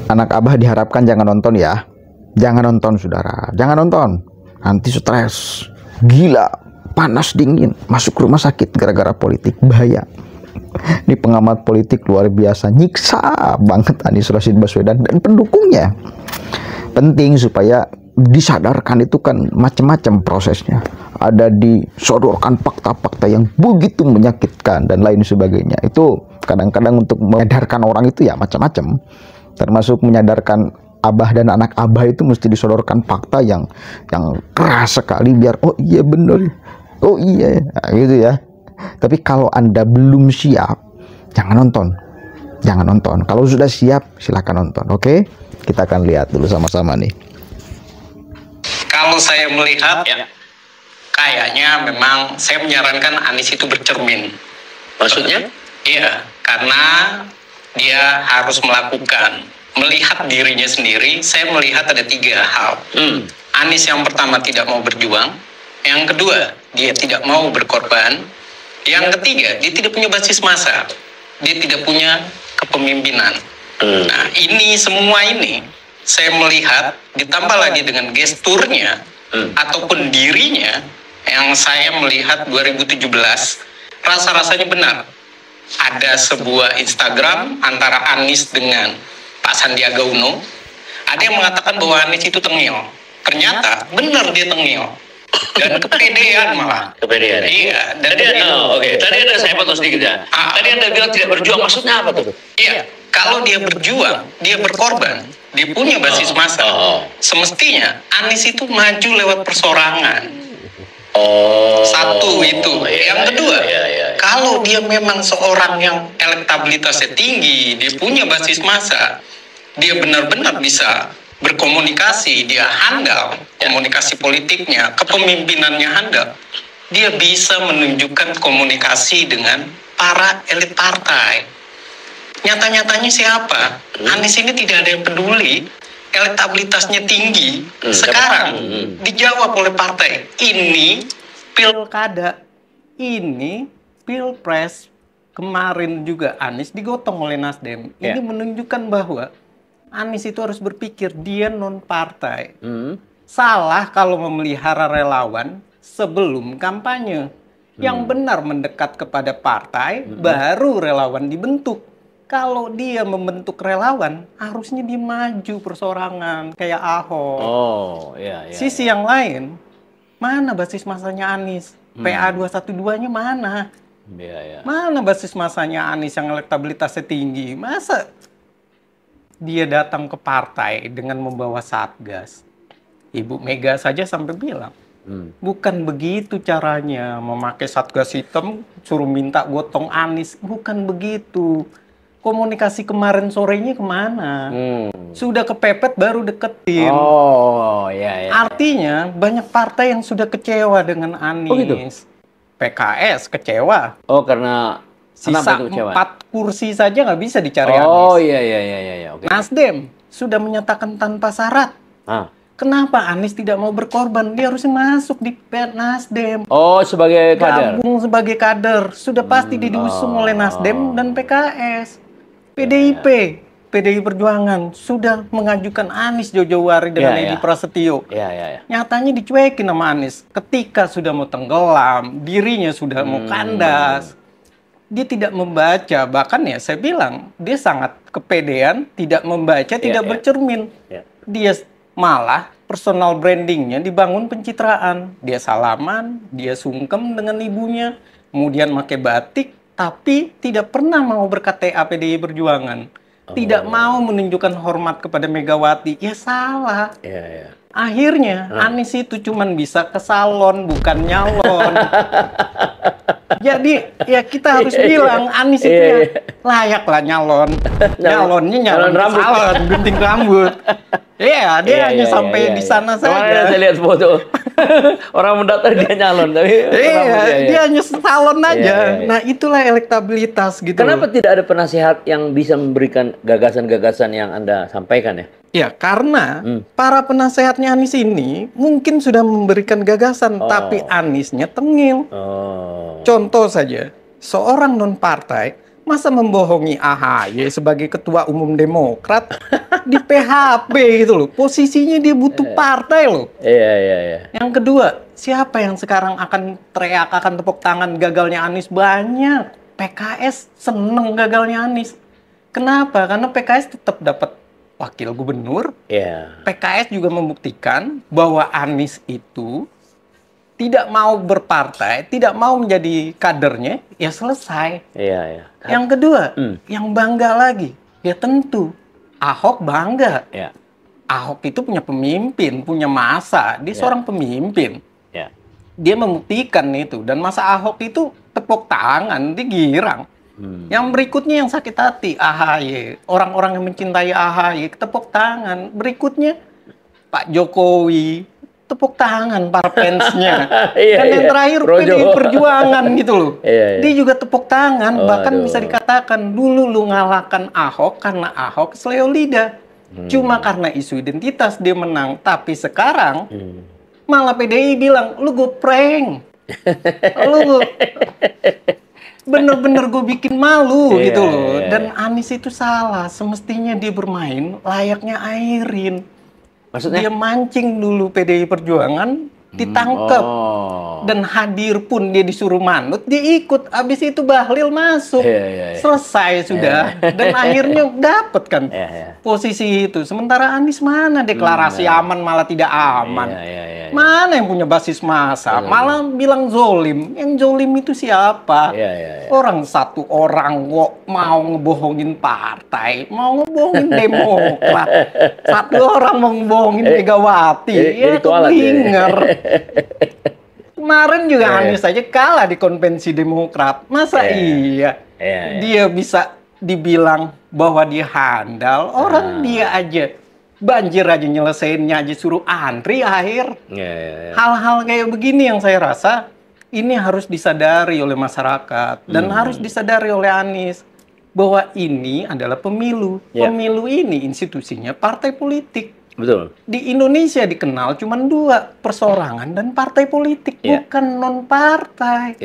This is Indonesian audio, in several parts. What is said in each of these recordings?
Anak Abah diharapkan jangan nonton ya. Jangan nonton saudara, jangan nonton. Nanti stres, gila, panas dingin, masuk rumah sakit gara-gara politik, bahaya. Ini pengamat politik luar biasa, nyiksa banget Anies Rashid Baswedan dan pendukungnya. Penting supaya disadarkan itu kan macam-macam prosesnya. Ada disodorkan fakta-fakta yang begitu menyakitkan dan lain sebagainya. Itu kadang-kadang untuk menyadarkan orang itu ya macam-macam. Termasuk menyadarkan Abah dan anak Abah itu mesti disodorkan fakta yang keras sekali biar oh iya bener, oh iya, nah, gitu ya. Tapi kalau Anda belum siap, jangan nonton, jangan nonton. Kalau sudah siap, silakan nonton. Oke, kita akan lihat dulu sama-sama nih. Kalau saya melihat ya, kayaknya memang saya menyarankan Anies itu bercermin. Maksudnya? Iya, karena dia harus melihat dirinya sendiri. Saya melihat ada 3 hal. Anies yang pertama tidak mau berjuang, yang kedua dia tidak mau berkorban, yang ketiga dia tidak punya basis massa, dia tidak punya kepemimpinan. Nah ini semua ini saya melihat ditambah lagi dengan gesturnya ataupun dirinya yang saya melihat 2017 rasa-rasanya benar. Ada sebuah Instagram antara Anies dengan Pak Sandiaga Uno. Ada yang mengatakan bahwa Anies itu tengil. Ternyata benar dia tengil. Dan kepedean malah. Kepedean. Iya. Dan Tadi ada saya potong sedikit ya. Tadi Anda bilang tidak berjuang, maksudnya apa tuh? Iya. Kalau dia berjuang, dia berkorban, dia punya basis massa. Semestinya Anies itu maju lewat persorangan. Satu itu. Yang kedua, kalau dia memang seorang yang elektabilitasnya tinggi, dia punya basis massa, dia benar-benar bisa berkomunikasi, dia handal komunikasi politiknya, kepemimpinannya handal, dia bisa menunjukkan komunikasi dengan para elit partai. Nyata-nyatanya siapa? Anies ini tidak ada yang peduli. Elektabilitasnya tinggi. Sekarang dijawab oleh partai. Ini pilkada, ini pilpres. Kemarin juga Anies digotong oleh Nasdem. Ini menunjukkan bahwa Anies itu harus berpikir dia non partai. Salah kalau memelihara relawan sebelum kampanye. Yang benar mendekat kepada partai, baru relawan dibentuk. Kalau dia membentuk relawan, harusnya dia maju persorangan kayak Ahok. Sisi yang lain, mana basis masanya Anies? PA 212-nya mana? Mana basis masanya Anies yang elektabilitasnya tinggi? Masa dia datang ke partai dengan membawa satgas? Ibu Mega saja sampai bilang, bukan begitu caranya memakai satgas hitam, suruh minta gotong Anies. Bukan begitu. Komunikasi kemarin sorenya kemana? Sudah kepepet baru deketin. Artinya banyak partai yang sudah kecewa dengan Anies. Gitu? PKS kecewa. Karena sisa 4 kursi saja nggak bisa dicari Anies. Okay. Nasdem sudah menyatakan tanpa syarat. Kenapa Anies tidak mau berkorban? Dia harusnya masuk di Nasdem. Sebagai kader. Gabung sebagai kader. Sudah pasti diusung oleh Nasdem dan PKS. PDI Perjuangan sudah mengajukan Anies jauh-jauh dengan Edi Prasetyo. Nyatanya dicuekin sama Anies. Ketika sudah mau tenggelam, dirinya sudah mau kandas. Dia tidak membaca, bahkan ya saya bilang, dia sangat kepedean, tidak membaca, tidak bercermin. Dia malah personal brandingnya dibangun pencitraan. Dia salaman, dia sungkem dengan ibunya, kemudian pakai batik, tapi tidak pernah mau berKTA PDI Perjuangan. Tidak mau menunjukkan hormat kepada Megawati. Ya salah. Akhirnya Anies itu cuman bisa ke salon, bukan nyalon. Jadi ya kita harus bilang Anies itu ya layak lah nyalon. Nyalonnya nyalon rambut, salon, gunting rambut. Iya, dia hanya sampai di sana saja. Kemarin saya lihat foto orang mendaftar dia nyalon, tapi dia hanya salon aja. Nah, itulah elektabilitas gitu. Kenapa tidak ada penasehat yang bisa memberikan gagasan-gagasan yang Anda sampaikan ya? Ya, karena para penasehatnya Anies ini mungkin sudah memberikan gagasan, tapi Aniesnya tengil. Contoh saja, seorang non-partai masa membohongi AHY sebagai ketua umum Demokrat di PHP gitu loh. Posisinya dia butuh partai loh. Iya. Yang kedua, siapa yang sekarang akan teriak, akan tepuk tangan gagalnya Anies? Banyak. PKS seneng gagalnya Anies. Kenapa? Karena PKS tetap dapat wakil gubernur. Iya. PKS juga membuktikan bahwa Anies itu tidak mau berpartai, tidak mau menjadi kadernya, ya selesai. Iya. Yang kedua, yang bangga lagi, ya tentu Ahok bangga. Iya. Ahok itu punya pemimpin, punya masa. Dia seorang pemimpin. Iya. Dia membuktikan itu. Dan masa Ahok itu tepuk tangan, dia girang. Yang berikutnya yang sakit hati, AHY. Orang-orang yang mencintai AHY, tepuk tangan. Berikutnya, Pak Jokowi, tepuk tangan para fansnya. Dan yang terakhir, PDI Perjuangan gitu loh. Dia juga tepuk tangan. Bahkan bisa dikatakan, dulu lu ngalahkan Ahok karena Ahok seleo lidah. Cuma karena isu identitas dia menang. Tapi sekarang, malah PDI bilang, lu gue prank. Lu bener-bener gue bikin malu gitu loh. Dan Anies itu salah. Semestinya dia bermain layaknya Airin. Maksudnya? Dia mancing dulu PDI Perjuangan, ditangkap. Dan hadir pun dia disuruh manut, dia ikut. Abis itu Bahlil masuk. Selesai sudah. Dan akhirnya dapet kan posisi itu. Sementara Anies mana deklarasi aman malah tidak aman. Mana yang punya basis massa? Malah bilang zolim. Yang zolim itu siapa? Orang satu orang kok mau ngebohongin partai, mau ngebohongin Demokrat. Satu orang mau ngebohongin Megawati. Ya keblinger. Kemarin juga Anies saja kalah di konvensi Demokrat. Masa iya dia bisa dibilang bahwa dia handal? Orang dia aja banjir aja nyelesainnya aja suruh antri akhir. Hal-hal kayak begini yang saya rasa ini harus disadari oleh masyarakat dan harus disadari oleh Anies bahwa ini adalah pemilu. Pemilu ini institusinya partai politik. Betul. Di Indonesia dikenal cuma dua, perseorangan dan partai politik, bukan non-partai.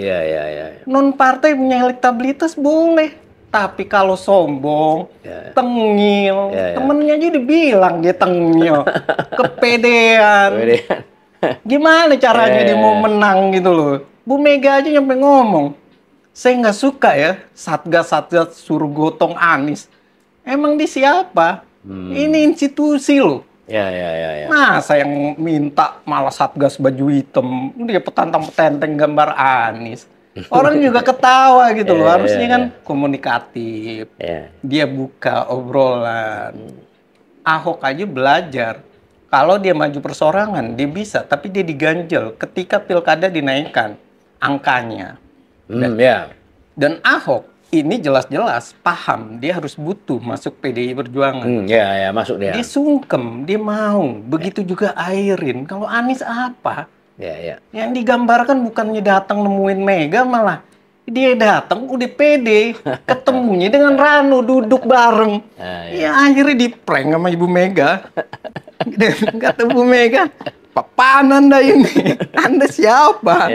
Non-partai punya elektabilitas boleh, tapi kalau sombong, tengil, temennya aja dibilang dia tengil, kepedean. Gimana caranya dia mau menang gitu loh? Bu Mega aja nyampe ngomong, saya nggak suka ya satgas suruh gotong Anies. Emang di siapa? Ini institusi loh. Masa yang minta malah satgas baju hitam, dia petantang-petenteng gambar Anies. Orang juga ketawa gitu loh. Harusnya kan komunikatif. Dia buka obrolan. Ahok aja belajar. Kalau dia maju perseorangan, dia bisa. Tapi dia diganjel ketika pilkada dinaikkan angkanya. Dan Ahok ini jelas-jelas paham dia harus butuh masuk PDI Perjuangan. Masuk dia. Dia sungkem, dia mau. Begitu juga Airin. Kalau Anies apa? Yang digambarkan bukannya datang nemuin Mega, malah dia datang udah pede, ketemunya dengan Rano duduk bareng. Akhirnya di prank sama Ibu Mega. Kata Bu Mega, papanan dah ini. Anda siapa?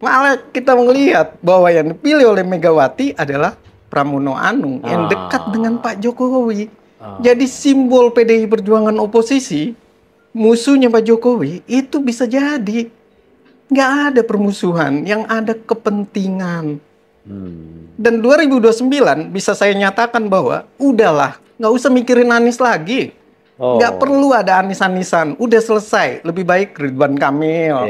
Malah kita melihat bahwa yang dipilih oleh Megawati adalah Pramono Anung yang dekat dengan Pak Jokowi. Jadi simbol PDI Perjuangan oposisi, musuhnya Pak Jokowi, itu bisa jadi. Nggak ada permusuhan, yang ada kepentingan. Dan 2029 bisa saya nyatakan bahwa udahlah, nggak usah mikirin Anies lagi. Nggak perlu ada Anies-Anisan, udah selesai. Lebih baik Ridwan Kamil.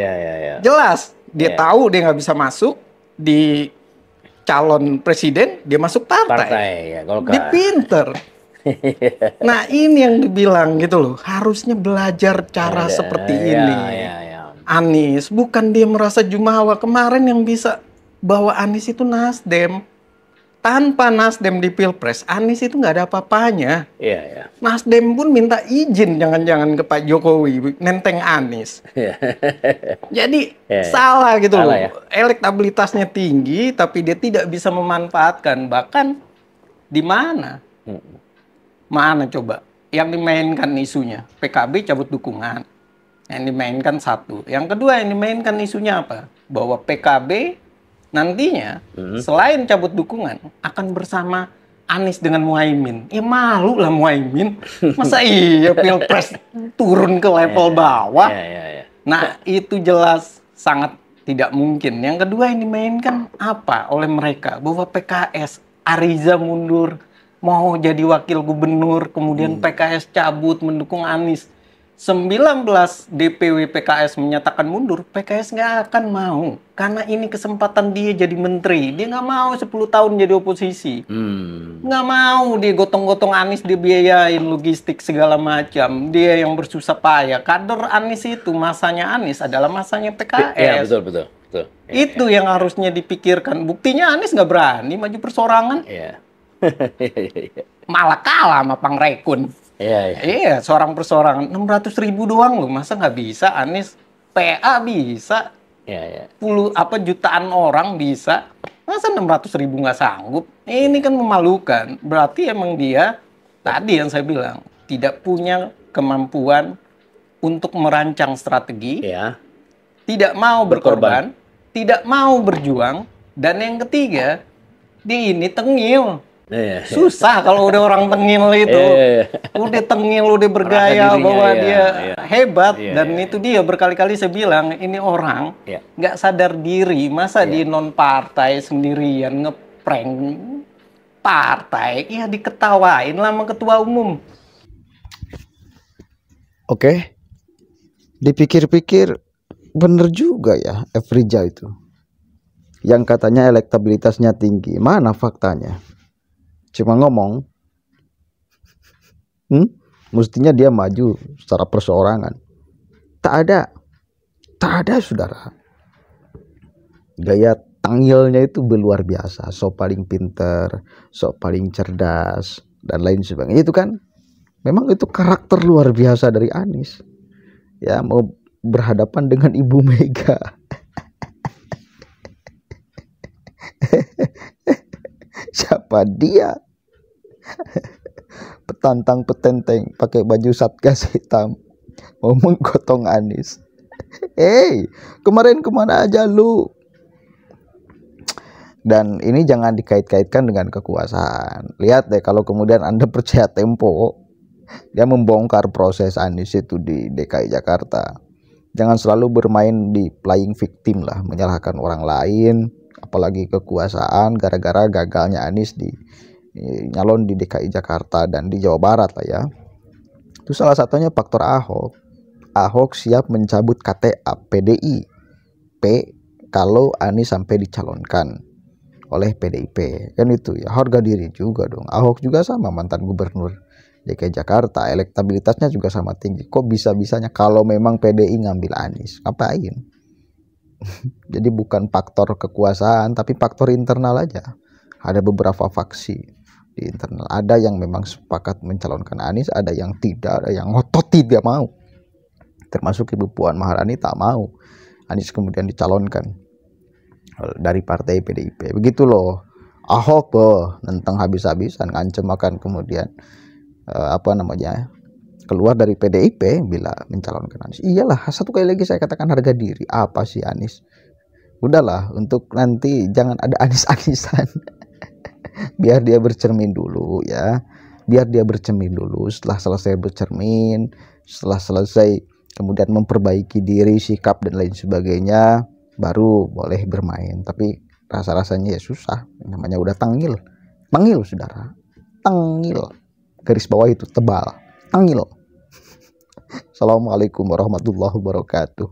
Jelas, dia tahu dia nggak bisa masuk di calon presiden, dia masuk partai. Dia pinter. Nah ini yang dibilang gitu loh, harusnya belajar cara seperti ini. Anies, bukan dia merasa jumawa. Kemarin yang bisa bawa Anies itu Nasdem. Tanpa Nasdem di Pilpres, Anies itu nggak ada apa-apanya. Nasdem pun minta izin jangan-jangan ke Pak Jokowi, nenteng Anies. Jadi salah gitu loh. Elektabilitasnya tinggi, tapi dia tidak bisa memanfaatkan. Bahkan di mana? Mana coba? Yang dimainkan isunya, PKB cabut dukungan. Yang dimainkan satu. Yang kedua yang dimainkan isunya apa? Bahwa PKB nantinya selain cabut dukungan akan bersama Anies dengan Muhaimin. Ya malu lah Muhaimin. Masa iya Pilpres turun ke level bawah? Nah, itu jelas sangat tidak mungkin. Yang kedua yang dimainkan apa oleh mereka? Bahwa PKS, Ariza mundur, mau jadi wakil gubernur, kemudian PKS cabut mendukung Anies. 19 DPW PKS menyatakan mundur, PKS nggak akan mau. Karena ini kesempatan dia jadi menteri. Dia nggak mau 10 tahun jadi oposisi. Nggak mau dia gotong-gotong Anies, dibiayain logistik segala macam. Dia yang bersusah payah. Kader Anies itu, masanya Anies adalah masanya PKS. Ya, betul. Itu yang harusnya dipikirkan. Buktinya Anies nggak berani maju persorangan. Iya. Malah kalah sama Pangrekun. Iya, seorang persorangan 600.000 doang loh, masa nggak bisa Anies? PA bisa, jutaan orang bisa, masa 600.000 nggak sanggup? Ini kan memalukan. Berarti emang dia tadi yang saya bilang tidak punya kemampuan untuk merancang strategi, tidak mau berkorban, tidak mau berjuang, dan yang ketiga dia ini tengil. Susah kalau udah orang tengil itu. Udah tengil, udah bergaya bahwa dia hebat. Dan itu dia berkali-kali saya bilang, ini orang nggak sadar diri. Masa di non-partai sendirian ngeprank partai, ya diketawain lah sama ketua umum. Oke, dipikir-pikir bener juga ya Efrija itu. Yang katanya elektabilitasnya tinggi. Mana faktanya? Cuma ngomong. Mestinya dia maju secara perseorangan. Tak ada saudara. Gaya tangilnya itu luar biasa. Sok paling pinter, sok paling cerdas, dan lain sebagainya. Itu kan memang itu karakter luar biasa dari Anies. Ya, mau berhadapan dengan Ibu Mega. Siapa dia? Petantang petenteng pakai baju satgas hitam mau menggotong Anies. Kemarin kemana aja lu? Dan ini jangan dikait-kaitkan dengan kekuasaan. Lihat deh, kalau kemudian Anda percaya Tempo, dia membongkar proses Anies itu di DKI Jakarta. Jangan selalu bermain di playing victim lah, menyalahkan orang lain, apalagi kekuasaan gara-gara gagalnya Anies di nyalon di DKI Jakarta dan di Jawa Barat lah ya. Itu salah satunya faktor Ahok. Ahok siap mencabut KTA PDIP kalau Anies sampai dicalonkan oleh PDIP. Kan itu ya, harga diri juga dong. Ahok juga sama, mantan gubernur DKI Jakarta, elektabilitasnya juga sama tinggi. Kok bisa-bisanya kalau memang PDI ngambil Anies? Ngapain? Jadi bukan faktor kekuasaan, tapi faktor internal aja. Ada beberapa faksi di internal. Ada yang memang sepakat mencalonkan Anies, ada yang tidak, ada yang ngotot tidak mau. Termasuk Ibu Puan Maharani tak mau Anies kemudian dicalonkan dari partai PDIP. Begitu loh. Ahok nentang habis-habisan, ngancem akan kemudian keluar dari PDIP bila mencalonkan Anies. Iyalah, satu kali lagi saya katakan harga diri. Apa sih Anies? Udahlah, untuk nanti jangan ada Anies-Anisan. Biar dia bercermin dulu ya. Biar dia bercermin dulu. Setelah selesai bercermin, setelah selesai kemudian memperbaiki diri, sikap dan lain sebagainya, baru boleh bermain. Tapi rasa-rasanya ya susah. Namanya udah tengil. Tengil saudara. Tengil. Garis bawah itu tebal. Tengil. Assalamualaikum warahmatullahi wabarakatuh.